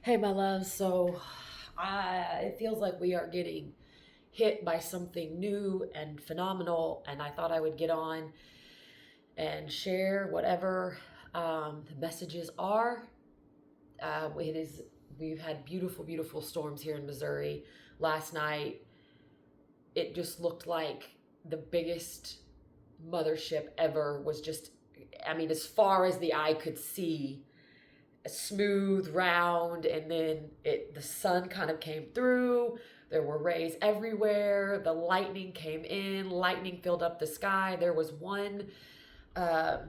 Hey, my love. It feels like we are getting hit by something new and phenomenal, and I thought I would get on and share whatever the messages are. It is. We've had beautiful, beautiful storms here in Missouri. Last night, it just looked like the biggest mothership ever was just. I mean, as far as the eye could see, smooth, round, and then the sun kind of came through. There were rays everywhere. The lightning came in. Lightning filled up the sky. There was one um,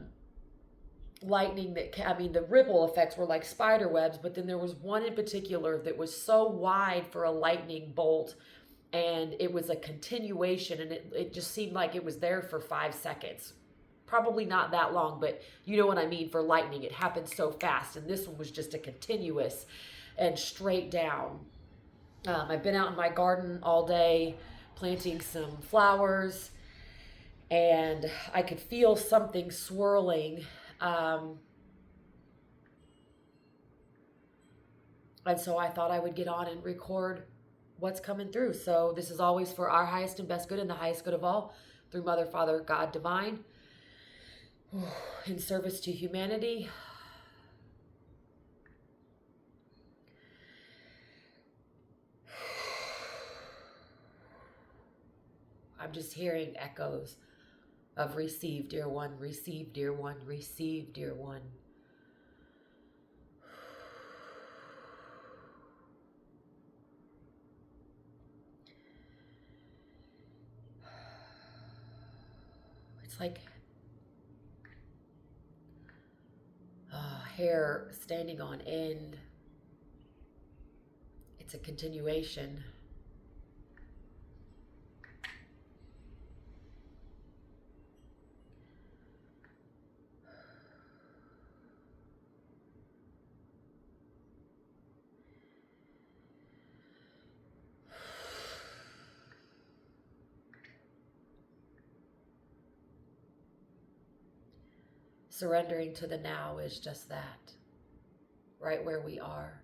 lightning I mean, the ripple effects were like spider webs, but then there was one in particular that was so wide for a lightning bolt, and it was a continuation, and it just seemed like it was there for 5 seconds. Probably not that long, but you know what I mean. For lightning, it happens so fast, and this one was just a continuous and straight down. I've been out in my garden all day planting some flowers, and I could feel something swirling. Um, and so I thought I would get on and record what's coming through. So this is always for our highest and best good and the highest good of all, through Mother, Father, God Divine, in service to humanity. I'm just hearing echoes of receive, dear one, receive, dear one, receive, dear one. It's like hair standing on end. It's a continuation. Surrendering to the now is just that, right where we are.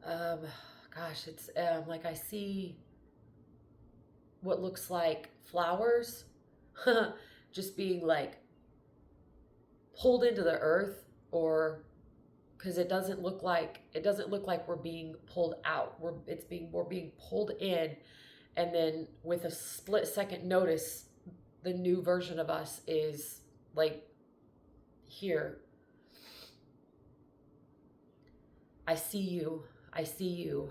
Um, Gosh, it's like I see what looks like flowers just being like pulled into the earth, or because it doesn't look like we're being pulled out. We're being pulled in, and then with a split second notice, the new version of us is like here. I see you. I see you.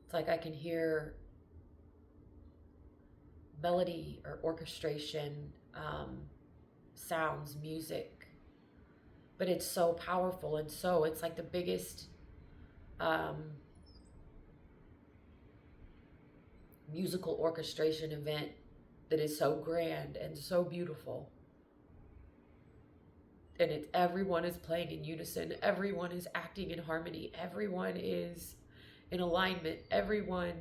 It's like I can hear melody or orchestration, sounds, music, but it's so powerful, and so it's like the biggest um, musical orchestration event that is so grand and so beautiful. And everyone is playing in unison, everyone is acting in harmony, everyone is in alignment, everyone.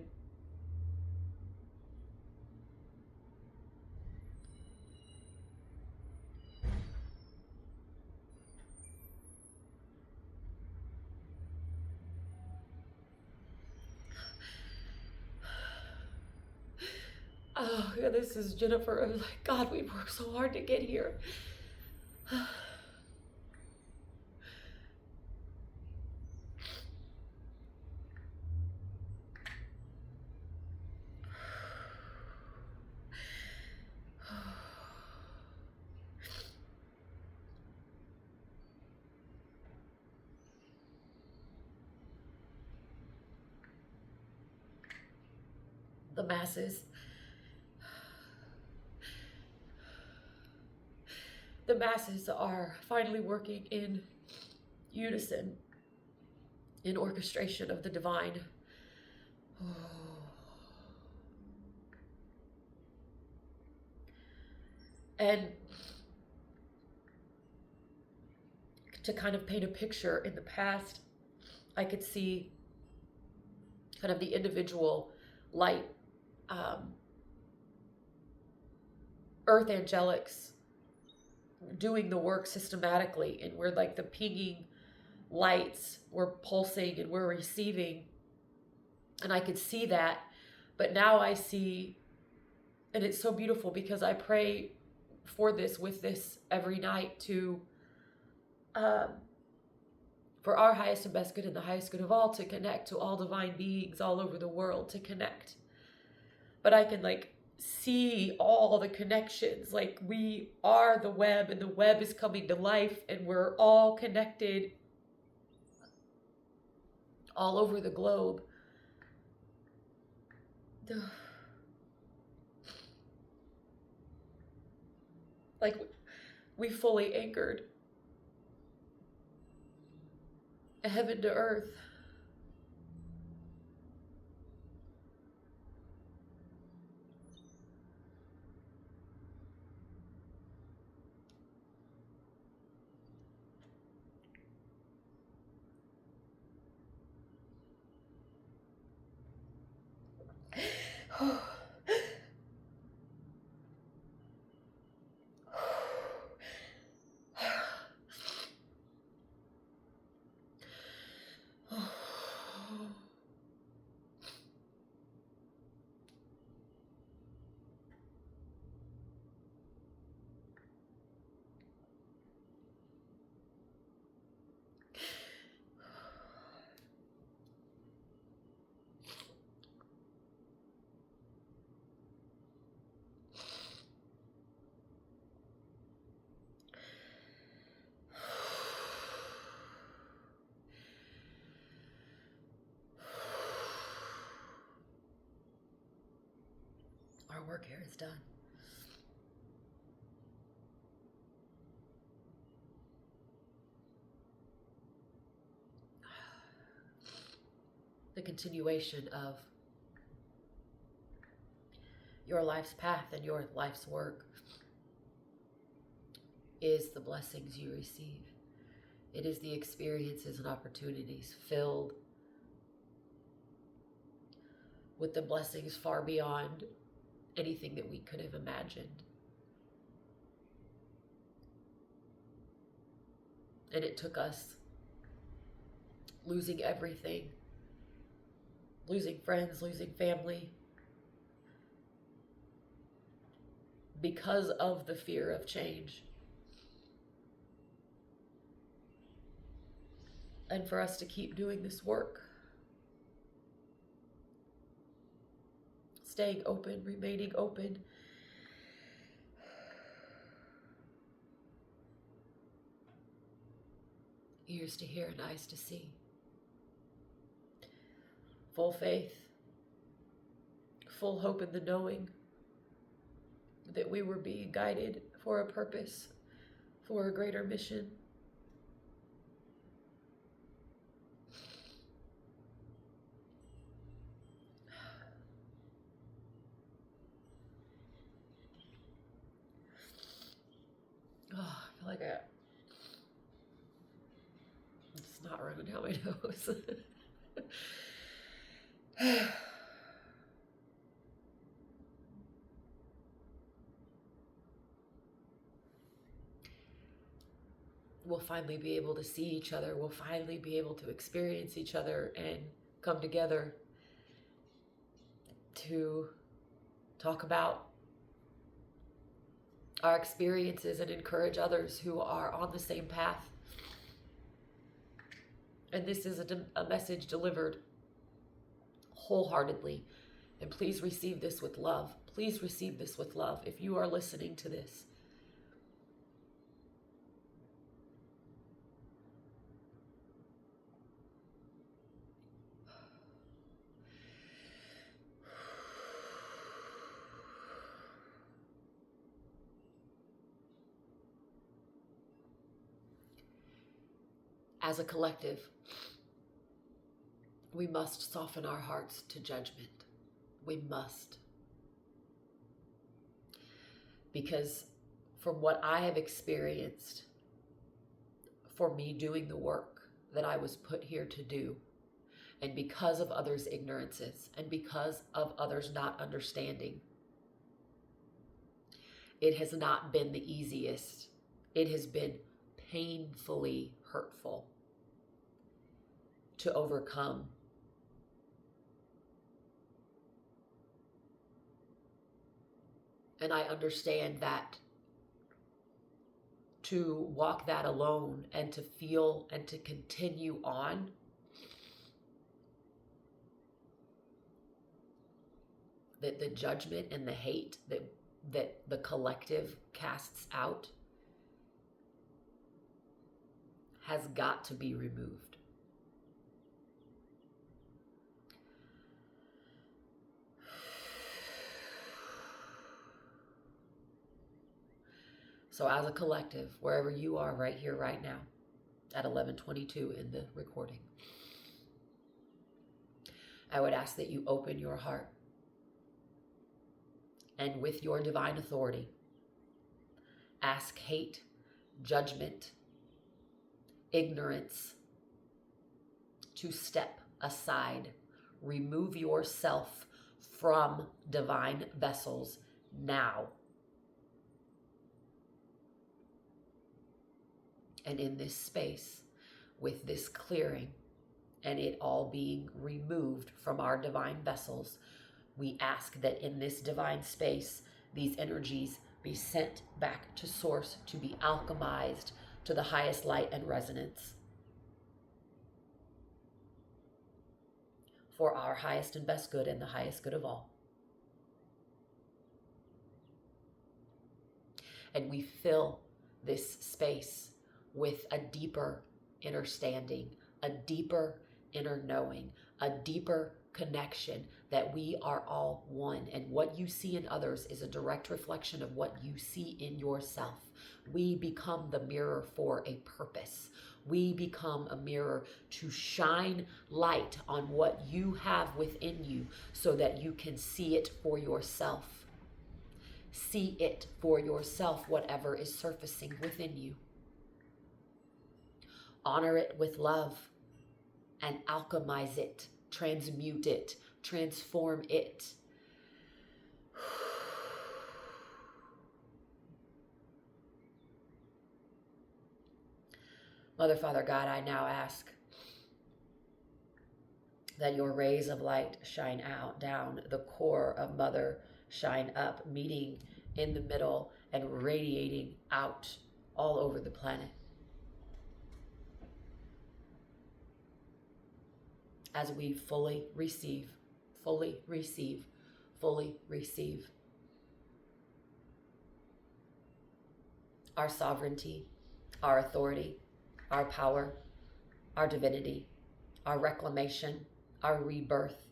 Oh, yeah, this is Jennifer. I was like, God, we worked so hard to get here. the masses. The masses are finally working in unison, in orchestration of the divine. And to kind of paint a picture, in the past, I could see kind of the individual light, earth angelics doing the work systematically, and we're like the pinging lights, we're pulsing and we're receiving, and I could see that. But now I see, and it's so beautiful because I pray for this, with this every night, to for our highest and best good and the highest good of all, to connect to all divine beings all over the world, to connect. But I can like see all the connections, like we are the web, and the web is coming to life, and we're all connected all over the globe. Like we fully anchored heaven to earth. Our work here is done. The continuation of your life's path and your life's work is the blessings you receive. It is the experiences and opportunities filled with the blessings far beyond anything that we could have imagined. And it took us losing everything, losing friends, losing family, because of the fear of change. And for us to keep doing this work, staying open, remaining open, ears to hear and eyes to see. Full faith, full hope in the knowing that we were being guided for a purpose, for a greater mission. Oh, I feel like it's not running down my nose. We'll finally be able to see each other. We'll finally be able to experience each other and come together to talk about our experiences and encourage others who are on the same path. And this is a message delivered wholeheartedly. And please receive this with love. Please receive this with love if you are listening to this. As a collective, we must soften our hearts to judgment. We must. Because from what I have experienced, for me doing the work that I was put here to do, and because of others' ignorances, and because of others not understanding, it has not been the easiest. It has been painfully hurtful to overcome. And I understand that to walk that alone and to feel and to continue on that the judgment and the hate that the collective casts out has got to be removed. So as a collective, wherever you are right here, right now, at 11:22 in the recording, I would ask that you open your heart and with your divine authority, ask hate, judgment, ignorance to step aside. Remove yourself from divine vessels now. And in this space, with this clearing and it all being removed from our divine vessels, we ask that in this divine space, these energies be sent back to source to be alchemized to the highest light and resonance for our highest and best good and the highest good of all. And we fill this space with a deeper understanding, a deeper inner knowing, a deeper connection that we are all one. And what you see in others is a direct reflection of what you see in yourself. We become the mirror for a purpose. We become a mirror to shine light on what you have within you so that you can see it for yourself. See it for yourself, whatever is surfacing within you. Honor it with love and alchemize it, transmute it, transform it. Mother, Father, God, I now ask that your rays of light shine out, down the core of Mother, shine up, meeting in the middle and radiating out all over the planet. As we fully receive, fully receive, fully receive our sovereignty, our authority, our power, our divinity, our reclamation, our rebirth.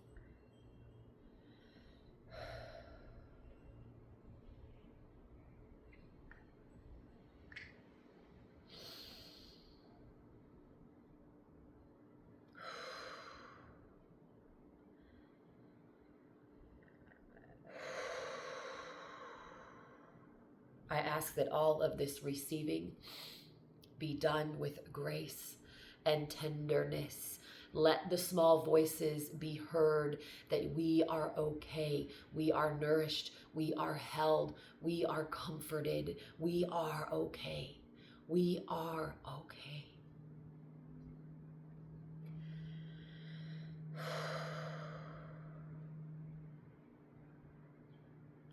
I ask that all of this receiving be done with grace and tenderness. Let the small voices be heard that we are okay, we are nourished, we are held, we are comforted, we are okay, we are okay.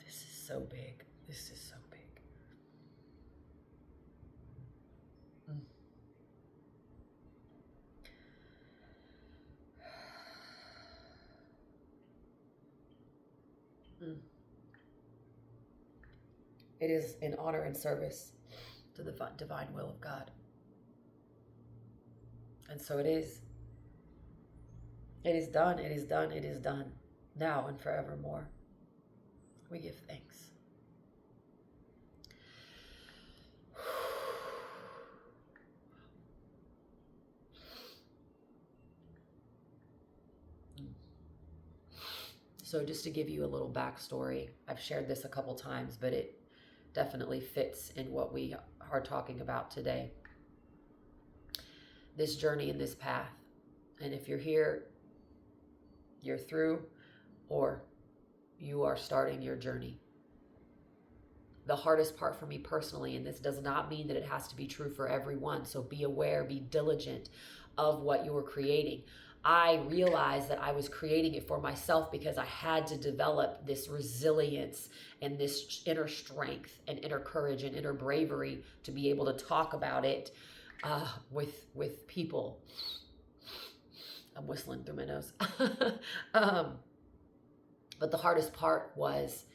This is so big. This is so big. It is in honor and service to the divine will of God. And so it is. It is done, it is done, it is done, now and forevermore. We give thanks. So just to give you a little backstory, I've shared this a couple times, but it definitely fits in what we are talking about today. This journey and this path. And if you're here, you're through, or you are starting your journey. The hardest part for me personally, and this does not mean that it has to be true for everyone, so be aware, be diligent of what you're creating. I realized that I was creating it for myself because I had to develop this resilience and this inner strength and inner courage and inner bravery to be able to talk about it with people. I'm whistling through my nose. But the hardest part was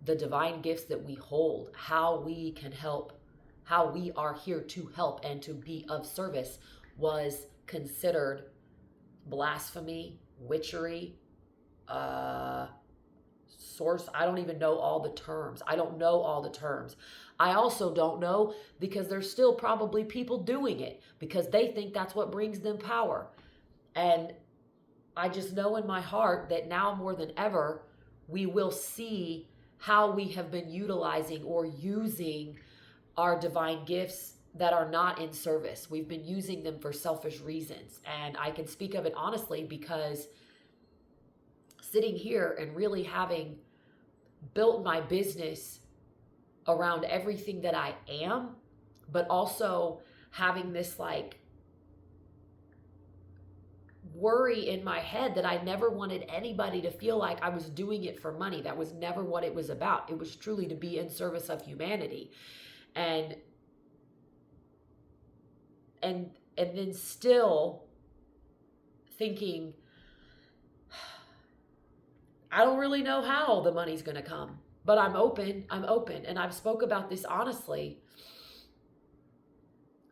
the divine gifts that we hold, how we can help, how we are here to help and to be of service was considered blasphemy, witchery, source. I don't even know all the terms. I don't know all the terms. I also don't know because there's still probably people doing it because they think that's what brings them power. And I just know in my heart that now more than ever, we will see how we have been utilizing or using our divine gifts that are not in service. We've been using them for selfish reasons. And I can speak of it honestly because sitting here and really having built my business around everything that I am, but also having this like worry in my head that I never wanted anybody to feel like I was doing it for money. That was never what it was about. It was truly to be in service of humanity. And then still thinking, I don't really know how the money's going to come, but I'm open. And I've spoke about this honestly,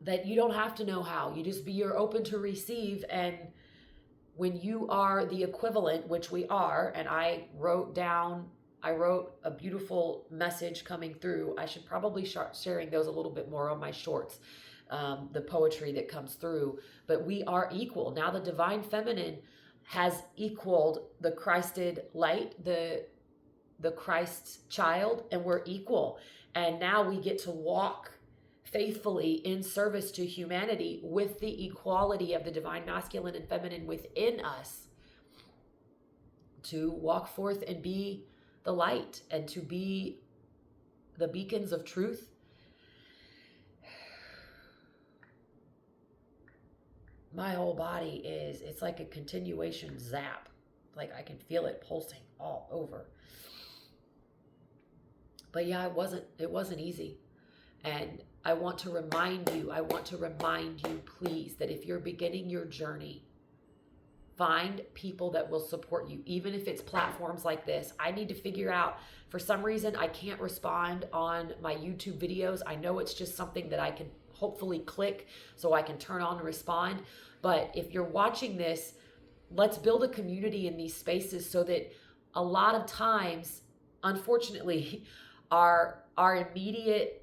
that you don't have to know how. You're open to receive. And when you are the equivalent, which we are, and I wrote a beautiful message coming through. I should probably start sharing those a little bit more on my shorts, the poetry that comes through. But we are equal. Now the divine feminine has equaled the Christed light, the Christ's child, and we're equal. And now we get to walk faithfully in service to humanity with the equality of the divine masculine and feminine within us to walk forth and be the light and to be the beacons of truth. My whole body it's like a continuation zap. Like I can feel it pulsing all over. But yeah, it wasn't easy. And I want to remind you, please, that if you're beginning your journey, find people that will support you, even if it's platforms like this. I need to figure out, for some reason, I can't respond on my YouTube videos. I know it's just something that I can hopefully click so I can turn on and respond. But if you're watching this, let's build a community in these spaces so that a lot of times, unfortunately, our immediate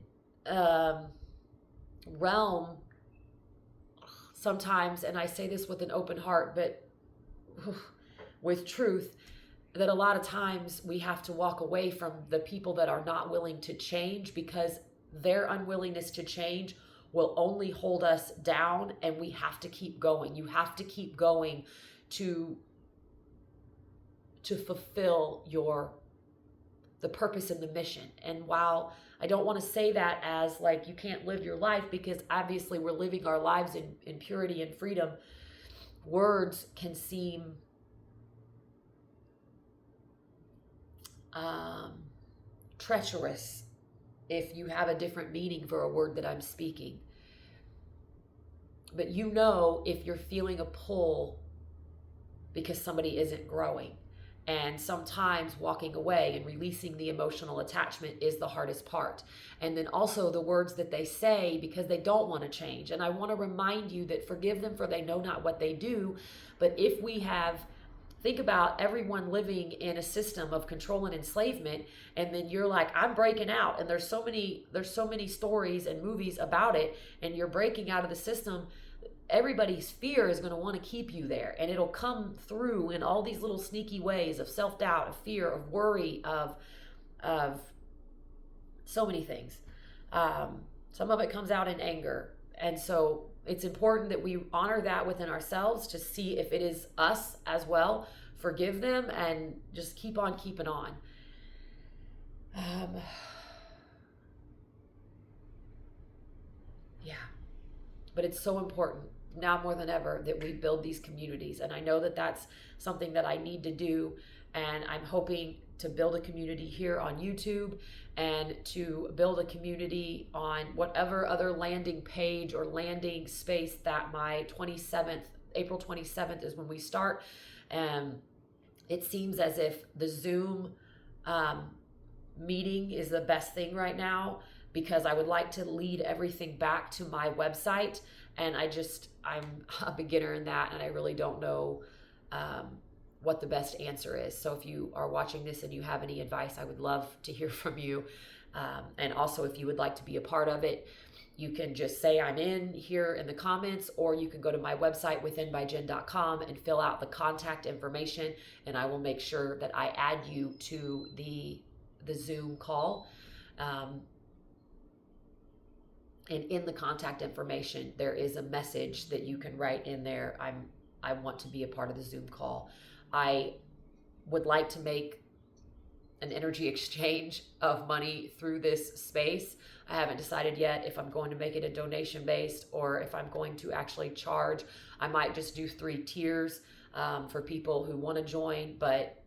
realm sometimes, and I say this with an open heart, but with truth, that a lot of times we have to walk away from the people that are not willing to change because their unwillingness to change will only hold us down, and we have to keep going. You have to keep going to fulfill the purpose and the mission. And while I don't want to say that as like you can't live your life, because obviously we're living our lives in purity and freedom, words can seem treacherous if you have a different meaning for a word that I'm speaking. But you know if you're feeling a pull because somebody isn't growing. And sometimes walking away and releasing the emotional attachment is the hardest part. And then also the words that they say because they don't want to change. And I want to remind you that forgive them for they know not what they do. But if we think about everyone living in a system of control and enslavement, and then you're like, I'm breaking out. And there's so many stories and movies about it, and you're breaking out of the system. everybody's fear is going to want to keep you there, and it'll come through in all these little sneaky ways of self-doubt, of fear, of worry, of so many things. Some of it comes out in anger, and so it's important that we honor that within ourselves to see if it is us as well. Forgive them and just keep on keeping on. Yeah, but it's so important now more than ever that we build these communities, and I know that that's something that I need to do, and I'm hoping to build a community here on YouTube and to build a community on whatever other landing page or landing space that my April 27th is when we start. And it seems as if the Zoom meeting is the best thing right now, because I would like to lead everything back to my website, and I'm a beginner in that, and I really don't know what the best answer is. So if you are watching this and you have any advice, I would love to hear from you. And also, if you would like to be a part of it, you can just say I'm in here in the comments, or you can go to my website, withinbyjen.com, and fill out the contact information, and I will make sure that I add you to the Zoom call. And in the contact information, there is a message that you can write in there. I want to be a part of the Zoom call. I would like to make an energy exchange of money through this space. I haven't decided yet if I'm going to make it a donation based or if I'm going to actually charge. I might just do 3 tiers for people who want to join, but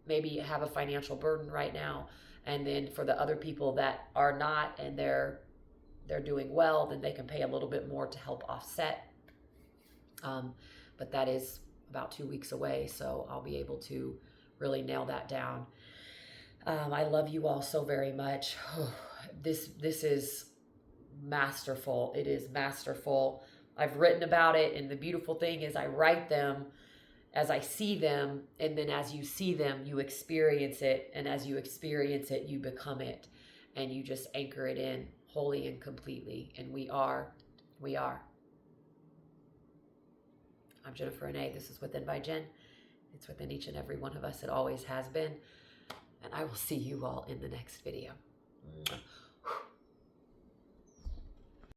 maybe have a financial burden right now. And then for the other people that are not, and they're doing well, then they can pay a little bit more to help offset. But that is about 2 weeks away, so I'll be able to really nail that down. I love you all so very much. This is masterful. It is masterful. I've written about it, and the beautiful thing is I write them as I see them, and then as you see them, you experience it, and as you experience it, you become it, and you just anchor it in wholly and completely, and we are. I'm Jennifer Renee. This is Within by Jen. It's within each and every one of us. It always has been, and I will see you all in the next video.